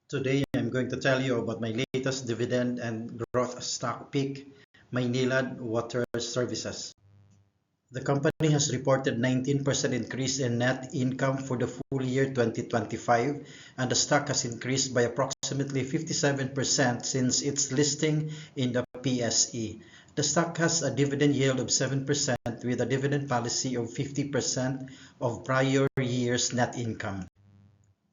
Today, I'm going to tell you about my latest dividend and growth stock pick, Maynilad Water Services. The company has reported 19% increase in net income for the full year 2025, and the stock has increased by approximately 57% since its listing in the PSE. The stock has a dividend yield of 7% with a dividend policy of 50% of prior year's net income.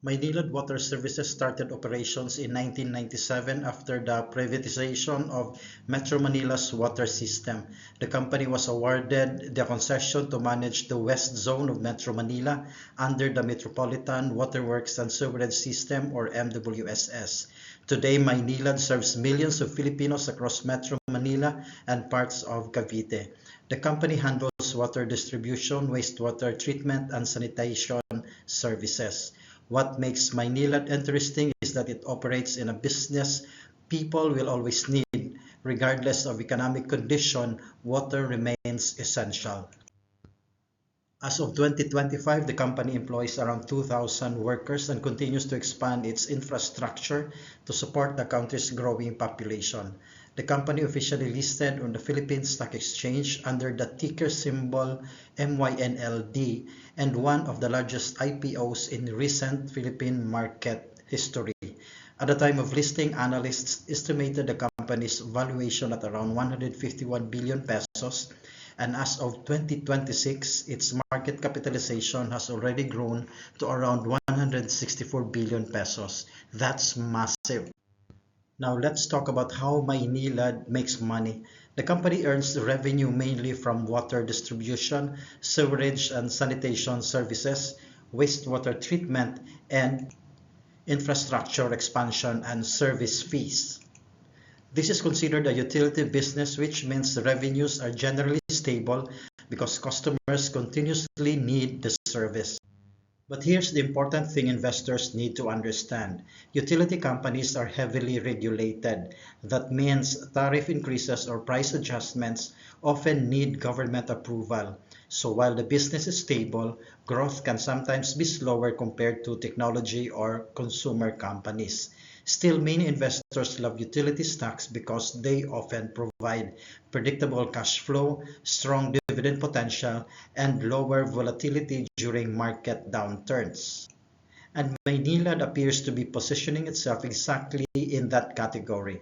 Maynilad Water Services started operations in 1997 after the privatization of Metro Manila's water system. The company was awarded the concession to manage the west zone of Metro Manila under the Metropolitan Waterworks and Sewerage System, or MWSS. Today, Maynilad serves millions of Filipinos across Metro Manila and parts of Cavite. The company handles water distribution, wastewater treatment, and sanitation services. What makes Maynilad interesting is that it operates in a business people will always need. Regardless of economic condition, water remains essential. As of 2025, the company employs around 2,000 workers and continues to expand its infrastructure to support the country's growing population. The company officially listed on the Philippine Stock Exchange under the ticker symbol MYNLD and one of the largest IPOs in recent Philippine market history. At the time of listing, analysts estimated the company's valuation at around 151 billion pesos, and as of 2026, its market capitalization has already grown to around 164 billion pesos. That's massive. Now let's talk about how Maynilad makes money. The company earns revenue mainly from water distribution, sewerage and sanitation services, wastewater treatment, and infrastructure expansion and service fees. This is considered a utility business, which means the revenues are generally stable because customers continuously need the service. But here's the important thing investors need to understand. Utility companies are heavily regulated. That means tariff increases or price adjustments often need government approval. So while the business is stable, growth can sometimes be slower compared to technology or consumer companies. Still, many investors love utility stocks because they often provide predictable cash flow, strong dividend potential, and lower volatility during market downturns. And Maynilad appears to be positioning itself exactly in that category.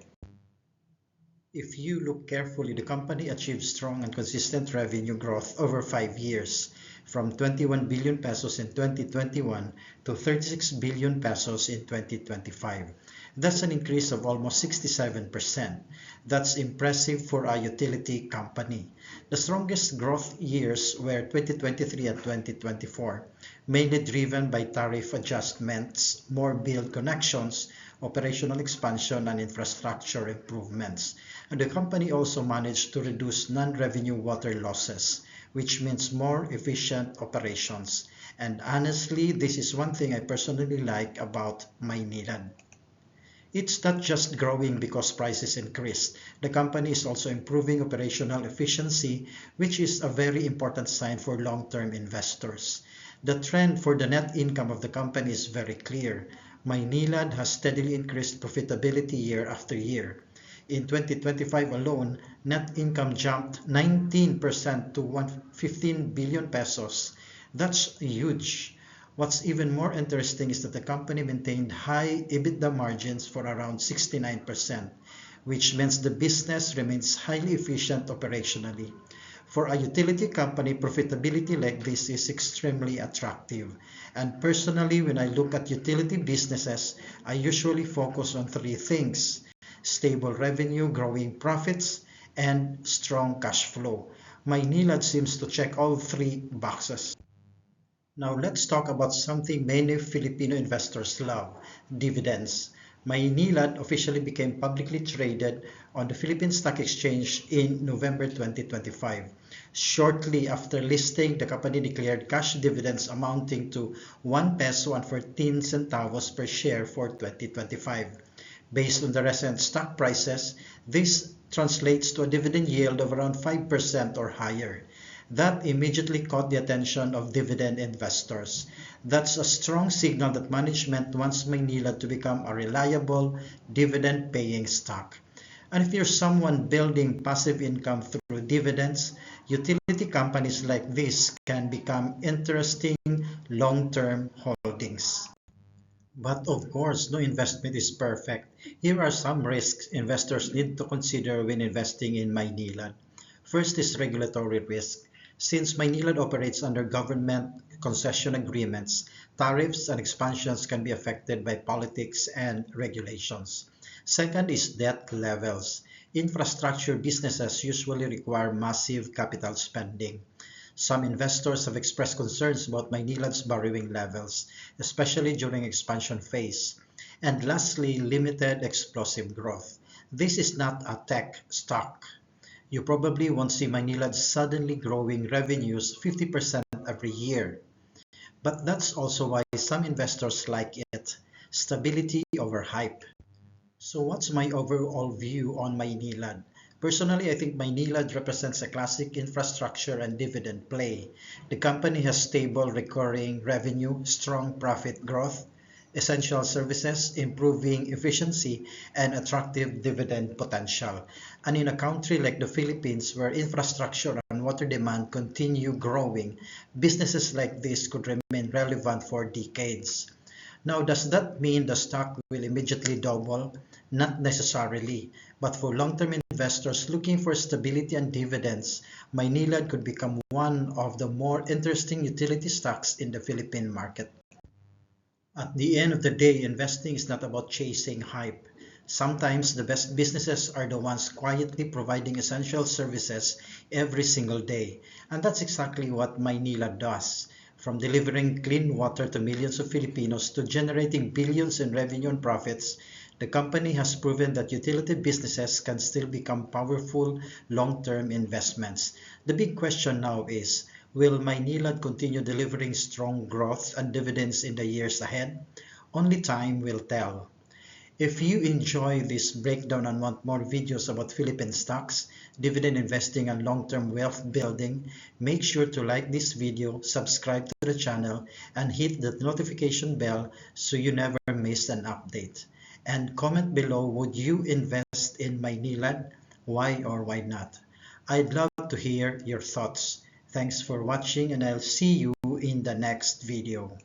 If you look carefully, the company achieved strong and consistent revenue growth over 5 years, from 21 billion pesos in 2021 to 36 billion pesos in 2025. That's an increase of almost 67%. That's impressive for a utility company. The strongest growth years were 2023 and 2024, mainly driven by tariff adjustments, more bill connections, operational expansion, and infrastructure improvements. And the company also managed to reduce non-revenue water losses, which means more efficient operations. And honestly, this is one thing I personally like about Maynilad. It's not just growing because prices increased. The company is also improving operational efficiency, which is a very important sign for long-term investors. The trend for the net income of the company is very clear. Maynilad has steadily increased profitability year after year. In 2025 alone, net income jumped 19% to 15 billion pesos. That's huge. What's even more interesting is that the company maintained high EBITDA margins for around 69%, which means the business remains highly efficient operationally. For a utility company, profitability like this is extremely attractive. And personally, when I look at utility businesses, I usually focus on three things: stable revenue, growing profits, and strong cash flow. Maynilad seems to check all three boxes. Now let's talk about something many Filipino investors love: dividends. Maynilad officially became publicly traded on the Philippine Stock Exchange in November 2025. Shortly after listing, the company declared cash dividends amounting to 1 peso and 14 centavos per share for 2025. Based on the recent stock prices, this translates to a dividend yield of around 5% or higher. That immediately caught the attention of dividend investors. That's a strong signal that management wants Maynilad to become a reliable dividend-paying stock. And if you're someone building passive income through dividends, utility companies like this can become interesting long-term holdings. But of course, no investment is perfect. Here are some risks investors need to consider when investing in Maynilad. First is regulatory risk. Since Maynilad operates under government concession agreements, tariffs and expansions can be affected by politics and regulations. Second is debt levels. Infrastructure businesses usually require massive capital spending. Some investors have expressed concerns about Maynilad's borrowing levels, especially during expansion phase. And lastly, limited explosive growth. This is not a tech stock. You probably won't see Maynilad suddenly growing revenues 50% every year. But that's also why some investors like it. Stability over hype. So what's my overall view on Maynilad? Personally, I think Maynilad represents a classic infrastructure and dividend play. The company has stable recurring revenue, strong profit growth, essential services, improving efficiency, and attractive dividend potential. And in a country like the Philippines, where infrastructure and water demand continue growing, businesses like this could remain relevant for decades. Now, does that mean the stock will immediately double? Not necessarily, but for long-term investors looking for stability and dividends, Maynilad could become one of the more interesting utility stocks in the Philippine market. At the end of the day, investing is not about chasing hype. Sometimes the best businesses are the ones quietly providing essential services every single day. And that's exactly what Maynilad does. From delivering clean water to millions of Filipinos to generating billions in revenue and profits, the company has proven that utility businesses can still become powerful long-term investments. The big question now is, will Maynilad continue delivering strong growth and dividends in the years ahead? Only time will tell. If you enjoy this breakdown and want more videos about Philippine stocks, dividend investing and long-term wealth building, make sure to like this video, subscribe to the channel, and hit the notification bell so you never miss an update. And comment below, would you invest in Maynilad? Why or why not? I'd love to hear your thoughts. Thanks for watching and I'll see you in the next video.